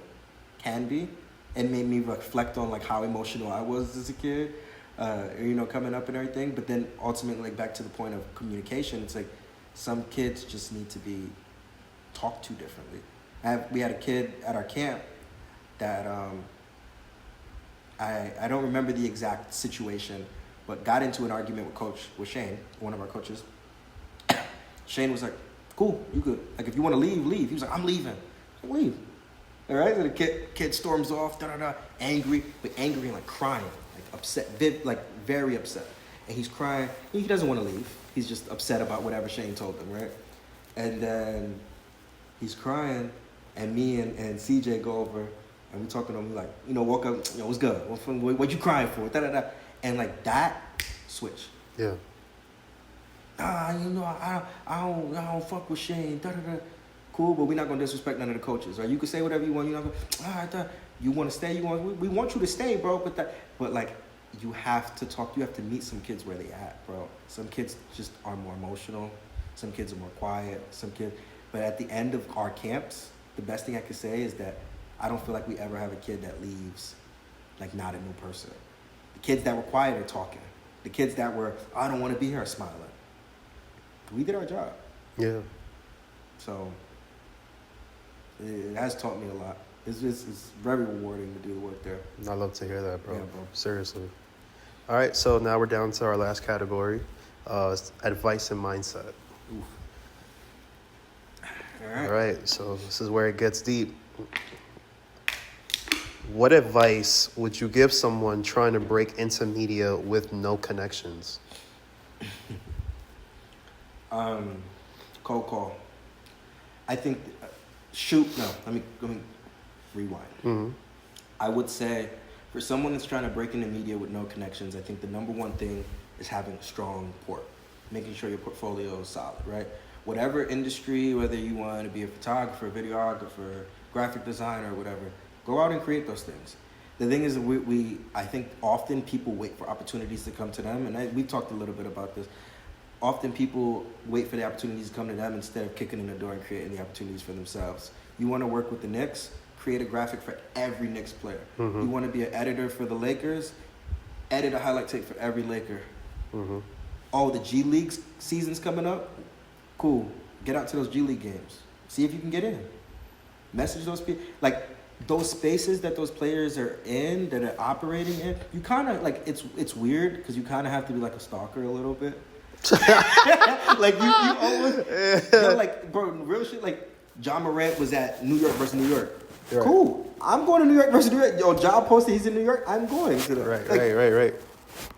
can be, and made me reflect on like how emotional I was as a kid, coming up and everything. But then ultimately, like back to the point of communication, it's like some kids just need to be talked to differently. We had a kid at our camp that I don't remember the exact situation, but got into an argument with Shane, one of our coaches. Shane was like, "Cool, you good. Like if you want to leave, leave." He was like, "I'm leaving." I was like, "Leave." All right, so the kid storms off, angry, but angry and like crying, like upset, like very upset. And he's crying. He doesn't want to leave. He's just upset about whatever Shane told him, right? And then he's crying, and me and CJ go over, and we talking to him like, walk up, what's good? What you crying for? And like that switch. Yeah. I don't fuck with Shane. Cool, but we're not gonna disrespect none of the coaches, right? You can say whatever you want. You're not gonna. You want to stay? We want you to stay, bro. But like, you have to talk. You have to meet some kids where they at, bro. Some kids just are more emotional. Some kids are more quiet. But at the end of our camps, the best thing I can say is that I don't feel like we ever have a kid that leaves like not a new person. The kids that were quiet are talking. The kids that were, I don't want to be here, are smiling. We did our job. Yeah. So it has taught me a lot. It's very rewarding to do the work there. I love to hear that, bro. Yeah, bro. Seriously. All right, so now we're down to our last category, advice and mindset. Oof. All right, so this is where it gets deep. What advice would you give someone trying to break into media with no connections? Cold call. I think, let me rewind. Mm-hmm. I would say for someone that's trying to break into media with no connections, I think the number one thing is having a strong port, making sure your portfolio is solid, right? Whatever industry, whether you want to be a photographer, videographer, graphic designer, whatever, go out and create those things. The thing is, I think often people wait for opportunities to come to them, and we talked a little bit about this. Often people wait for the opportunities to come to them instead of kicking in the door and creating the opportunities for themselves. You want to work with the Knicks? Create a graphic for every Knicks player. Mm-hmm. You want to be an editor for the Lakers? Edit a highlight tape for every Laker. Mm-hmm. Oh, the G League season's coming up? Cool. Get out to those G League games. See if you can get in. Message those people. Like, those spaces that those players are in, that are operating in, you kind of, like, it's weird because you kind of have to be like a stalker a little bit. Like, you always, like, bro, real shit, like, John Morant was at New York versus New York. Right. Cool. I'm going to New York versus New York. Yo, John posted he's in New York. I'm going to that. Right.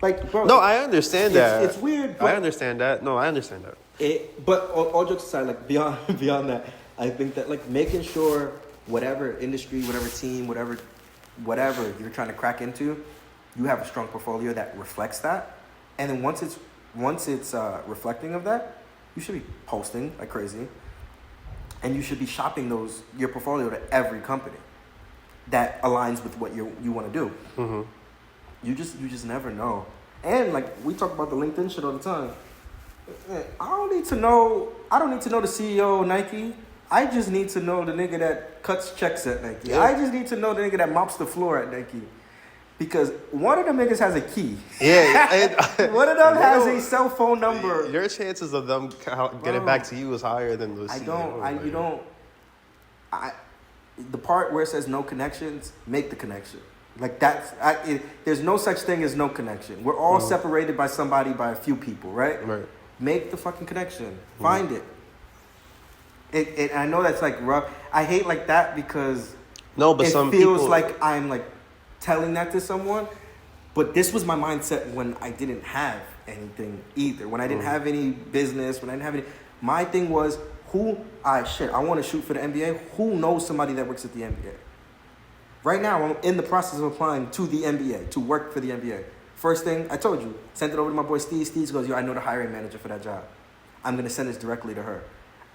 Like, bro. No, I understand that. It's weird. But I understand that. No, I understand that. But all jokes aside, like, beyond that, I think that, like, making sure whatever industry, whatever team, whatever you're trying to crack into, you have a strong portfolio that reflects that. And then once it's reflecting of that, you should be posting like crazy. And you should be shopping your portfolio to every company that aligns with what you want to do. Mm-hmm. You just never know. And like we talk about the LinkedIn shit all the time. I don't need to know the CEO of Nike. I just need to know the nigga that cuts checks at Nike. Yeah. I just need to know the nigga that mops the floor at Nike. Because one of them niggas has a key. Yeah. One of them has a cell phone number. Your chances of them getting back to you is higher than the CEO. The part where it says no connections, make the connection. Like there's no such thing as no connection. We're all separated by a few people, right? Right. Make the fucking connection. Find it. It. I know that's like rough. I hate like that because it feels like I'm like telling that to someone, but this was my mindset when I didn't have anything either. When I didn't have any business, my thing was I want to shoot for the NBA. Who knows somebody that works at the NBA? Right now, I'm in the process of applying to the NBA, to work for the NBA. First thing, I told you, sent it over to my boy Steve. Steve goes, yo, I know the hiring manager for that job. I'm going to send this directly to her.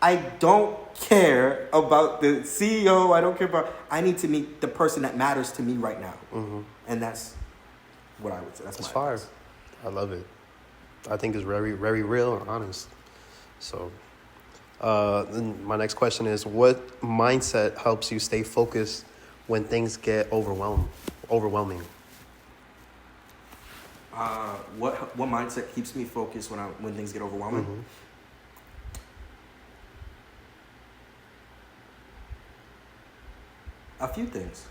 I don't care about the CEO. I need to meet the person that matters to me right now. Mm-hmm. And that's what I would say. That's fire. advice. I love it. I think it's very, very real and honest. So, then my next question is, what mindset helps you stay focused when things get overwhelming? What mindset keeps me focused when things get overwhelming? Mm-hmm. A few things.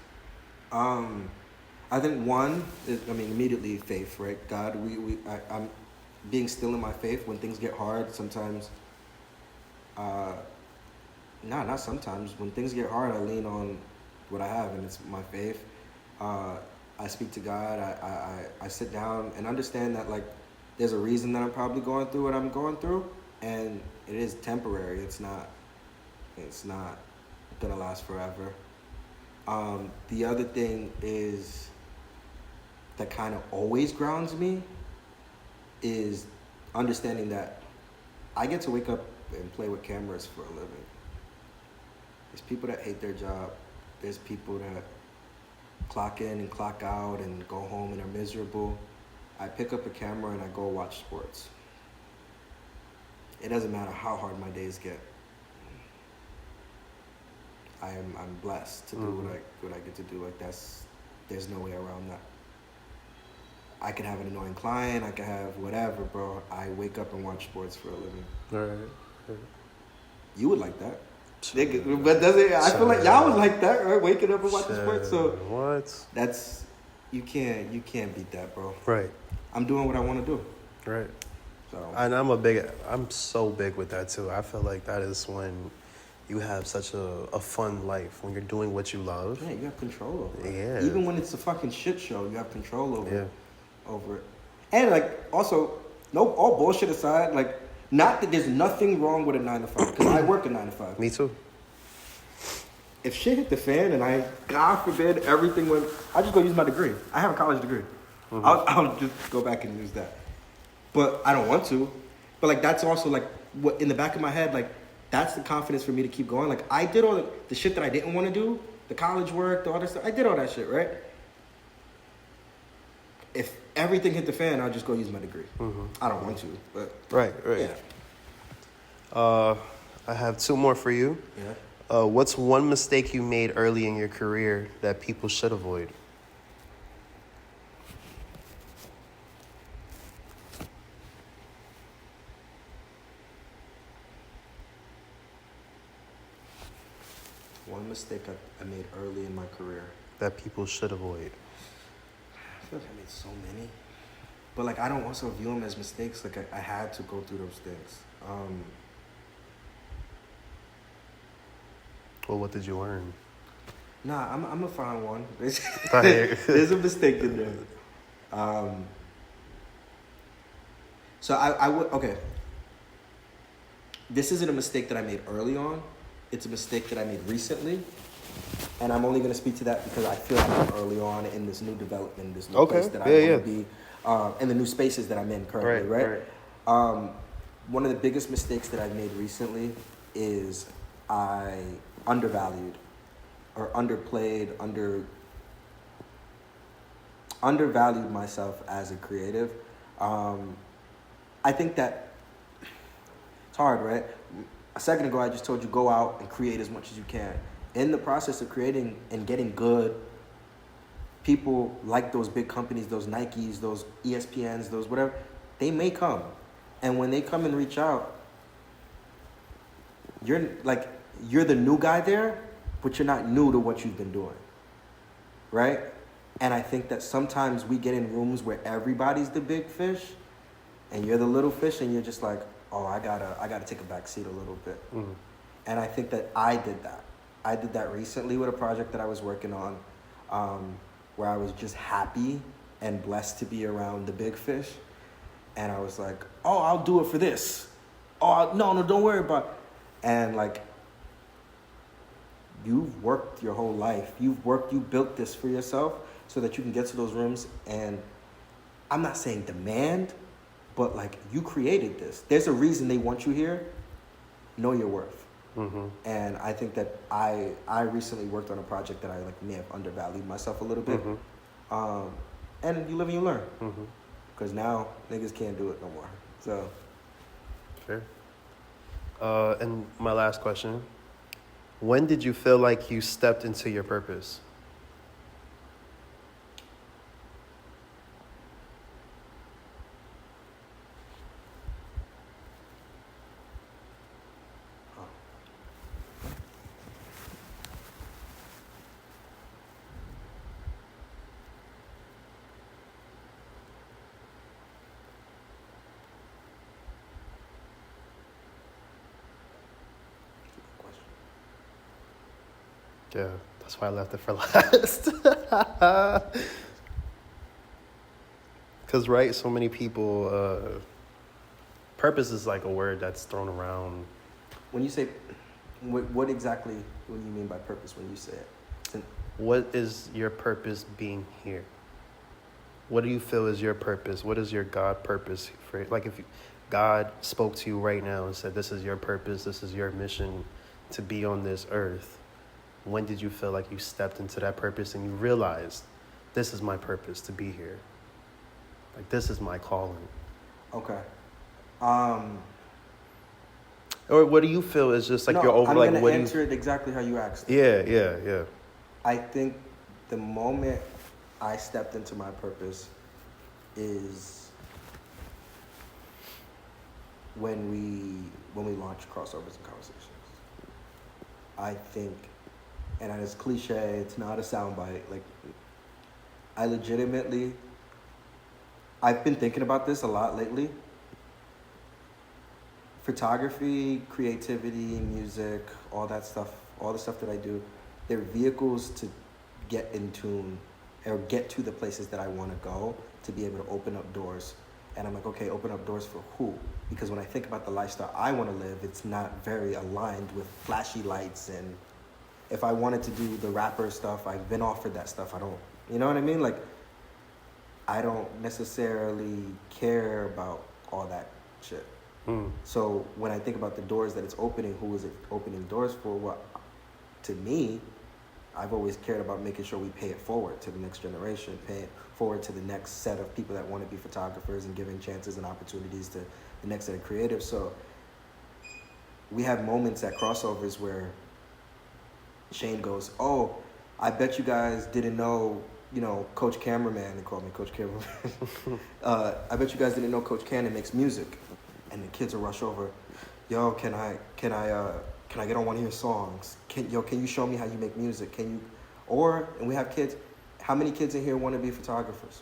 I think one is, immediately faith, right? God, I'm being still in my faith when things get hard. Sometimes, not sometimes. When things get hard, I lean on what I have, and it's my faith. I speak to God. I sit down and understand that, like, there's a reason that I'm probably going through what I'm going through, and it is temporary. It's not gonna last forever. The other thing is that kind of always grounds me is understanding that I get to wake up and play with cameras for a living. There's people that hate their job. There's people that clock in and clock out and go home and are miserable. I pick up a camera and I go watch sports. It doesn't matter how hard my days get. I'm blessed to do what I get to do. Like, there's no way around that. I could have an annoying client. I could have whatever, bro. I wake up and watch sports for a living. Right. You would like that. But does it? I feel like y'all would like that, right? Waking up and watching sports. So what? That's you can't beat that, bro. Right. I'm doing what I want to do. Right. So And I'm so big with that too. I feel like that is when you have such a fun life, when you're doing what you love. Yeah, you have control over it. Yeah. Even when it's a fucking shit show, you have control over Yeah. it. And like, also, no, all bullshit aside, like, not that there's nothing wrong with a 9 to 5, because I work a 9 to 5. Me too. If shit hit the fan and God forbid, everything went, I just go use my degree. I have a college degree. Mm-hmm. I'll just go back and use that. But I don't want to. But like, that's also like what in the back of my head, like, that's the confidence for me to keep going. Like, I did all the shit that I didn't want to do, the college work, all this stuff. I did all that shit, right? If everything hit the fan, I'll just go use my degree. Mm-hmm. I don't want to, but Right. yeah. I have 2 more for you. Yeah. What's one mistake you made early in your career that people should avoid? One mistake I made early in my career. That people should avoid. I feel like I made so many. But like, I don't also view them as mistakes. Like, I had to go through those things. Well, what did you learn? Nah, I'm gonna find one. Right. There's a mistake in there. So I would, okay. This isn't a mistake that I made early on. It's a mistake that I made recently. And I'm only gonna speak to that because I feel like I'm early on in this new development, this new place that I want to be, and the new spaces that I'm in currently, right? One of the biggest mistakes that I've made recently is I undervalued or undervalued myself as a creative. I think that it's hard, right? A second ago, I just told you, go out and create as much as you can. In the process of creating and getting good, people like those big companies, those Nikes, those ESPNs, those whatever, they may come. And when they come and reach out, you're the new guy there, but you're not new to what you've been doing, right? And I think that sometimes we get in rooms where everybody's the big fish, and you're the little fish, and you're just like, oh, I gotta take a back seat a little bit. Mm-hmm. And I think that I did that. I did that recently with a project that I was working on, where I was just happy and blessed to be around the big fish. And I was like, oh, I'll do it for this. Oh, no, don't worry about it. And like, you've worked your whole life. You built this for yourself so that you can get to those rooms. And I'm not saying demand, but like, you created this. There's a reason they want you here. Know your worth. Mm-hmm. And I think that I recently worked on a project that I like may have undervalued myself a little bit. Mm-hmm. And you live and you learn. Mm-hmm. Because now niggas can't do it no more. So. Fair. And my last question. When did you feel like you stepped into your purpose? Yeah, that's why I left it for last. Because, right, so many people, purpose is like a word that's thrown around. When you say, what exactly do you mean by purpose when you say it? What is your purpose being here? What do you feel is your purpose? What is your God purpose for it? Like, if God spoke to you right now and said, this is your purpose, this is your mission to be on this earth. When did you feel like you stepped into that purpose and you realized, this is my purpose to be here? Like, this is my calling. Okay. Or what do you feel is just like, you're over, I'm like, gonna what do you... answer it exactly how you asked. Yeah. I think the moment I stepped into my purpose is when we launched Crossovers and Conversations. I think, and it's cliche, it's not a soundbite, like, I legitimately, I've been thinking about this a lot lately. Photography, creativity, music, all that stuff, all the stuff that I do, they're vehicles to get in tune or get to the places that I want to go, to be able to open up doors. And I'm like, okay, open up doors for who? Because when I think about the lifestyle I want to live, it's not very aligned with flashy lights. And if I wanted to do the rapper stuff, I've been offered that stuff. I don't, you know what I mean? Like, I don't necessarily care about all that shit. So when I think about the doors that it's opening, who is it opening doors for? Well, to me, I've always cared about making sure we pay it forward to the next generation, pay it forward to the next set of people that want to be photographers, and giving chances and opportunities to the next set of creatives. So we have moments at Crossovers where Shane goes, oh, I bet you guys didn't know, Coach Cameraman, they call me Coach Cameraman. I bet you guys didn't know Coach Cannon makes music. And the kids will rush over, yo, can I get on one of your songs? Can you show me how you make music? And we have kids, how many kids in here want to be photographers?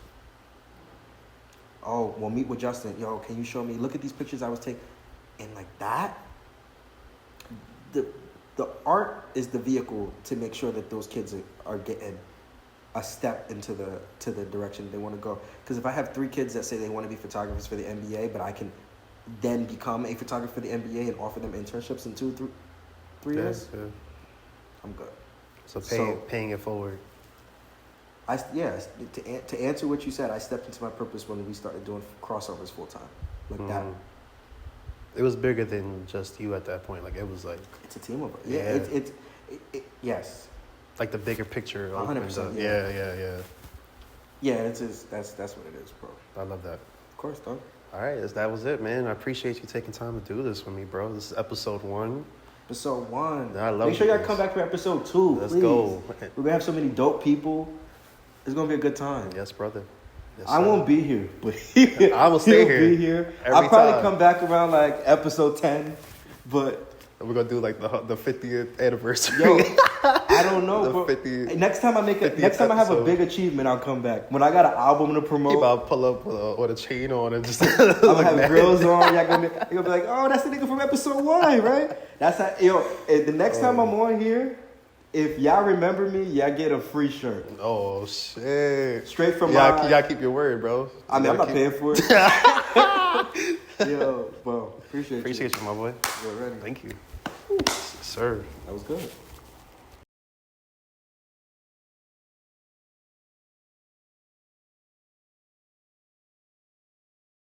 Oh, well, meet with Justin. Yo, can you show me, look at these pictures I was taking. And like that, the art is the vehicle to make sure that those kids are getting a step into the direction they want to go. Because if I have 3 kids that say they want to be photographers for the NBA, but I can then become a photographer for the NBA and offer them internships in 2-3 years, Yeah. I'm good. So paying it forward. To answer what you said, I stepped into my purpose when we started doing Crossovers full time, like that. It was bigger than just you at that point. Like, it was like, it's a team of us. Yeah. Yes. Like the bigger picture. 100%. Yeah. Yeah, that's what it is, bro. I love that. Of course, dog. All right, that was it, man. I appreciate you taking time to do this with me, bro. This is episode 1. Episode 1. I love Make sure y'all this. come back for episode 2. Let's please. go. We're gonna have so many dope people. It's gonna be a good time. Yes, brother. Yes, I won't be here, but I will stay here. He'll be here. Every I'll probably time. come back around like episode 10, but we're gonna do like the 50th anniversary. yo, I don't know, bro. 50th, next time I have a big achievement, I'll come back. When I got an album to promote, I'll pull up with a chain on and just I'm gonna have grills on. You're gonna be like, oh, that's the nigga from episode 1, right? That's how, the next time I'm on here, if y'all remember me, y'all get a free shirt. Oh shit! Straight from y'all keep your word, bro. I mean, I'm not paying for it. Yo, bro, appreciate you, my boy. You're ready. Thank you, sir. That was good.